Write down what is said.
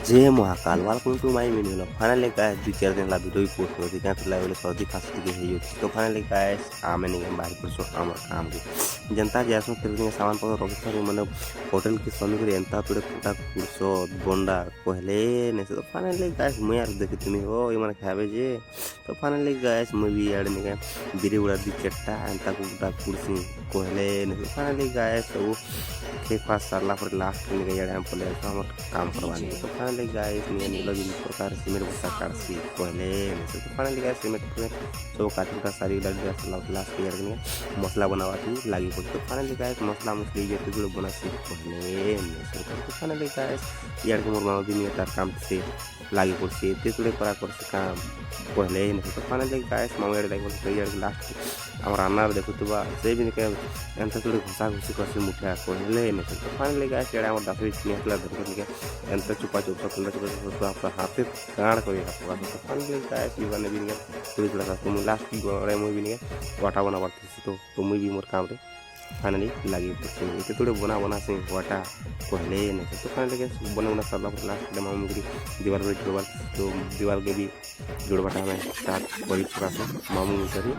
जय Mahakal welcome to my video finally guys 2-4 दिन ला video post होती क्या तो लाइव सर्दी खांसी ଟିକେ ହେଇଯାଉଛି ତ फाइनली गाइस ଆମେ ନିକେ ବାହାରି ପଡ଼ୁଛୁ ଆମର କାମରେ ଯେନ୍ତା ଯାଏସୁଁ ଫିର୍ ସାମାନ ପତ୍ର ରଖିଥାରୁ ମାନେ ହୋଟେଲ କି ସମିକରି ଏନ୍ତା ତୁଡ଼େ କୁଟା କୁର୍ସ ବଣ୍ଡା କହିଲେ ନେଇ ତ फाइनली गाइस ମୁଇଁ ଆର ଦେଖିଥିନି ଓ ଏମାନେ ଖାଇବେ ଯେ ତ फाइनली गाइस ମୁଇଁ ବି ଇଆଡ଼େ ନିକେ ବିରି ଗୁଡ଼ା ଦି ଚାରିଟା ଏନ୍ତା କୁଟା କୁର୍ସି କହିଲେ ନେଇ फाइनली गाइस ସବୁ खेत पास सारला पर लास्ट निके इआड़े हम पले हमर काम करवानी तो फाइनली गाइस निके नीलो जिन प्रकार सिमेंट बस्ता काटसी कहले तो फाइनली गाइस सिमेंट पे सब काटूटा सारी लग गया लास्ट ईयर में मसला बनावा थी लागी पड़ी तो फाइनली गाइस मसला मछली ये तो जुड़ बना सी कहले तो फाइनली गाइस यार के मोर मामा भी नहीं तार काम से लागी पड़सी ते तुड़े करा करसी काम कहले तो फाइनली गाइस मामा यार लागी पड़सी यार लास्ट हमर अन्ना देखुतबा से भी निके एंता तुड़े घुसा घुसी करसी मुठा कहले तो फाइनली गाइस यार हमर 10 20 निकला धर के एंता चुपा चुपा कुंडा चुपा आपका हाथे काण करे आपका तो फाइनली गाइस युवा ने भी निके तुड़ी लगा तो लास्ट गड़े मुई भी निके वाटा बना पड़ती तो मुई भी मोर काम रे फाइनली लागी पड़सी एते तुड़े बना से वाटा कहले नहीं तो फाइनली गाइस बना साला पर लास्ट डेमो मुगरी दीवार पे जोड़वा तो दीवार के भी जोड़वाटा में स्टार्ट करी छोरा से मामू करी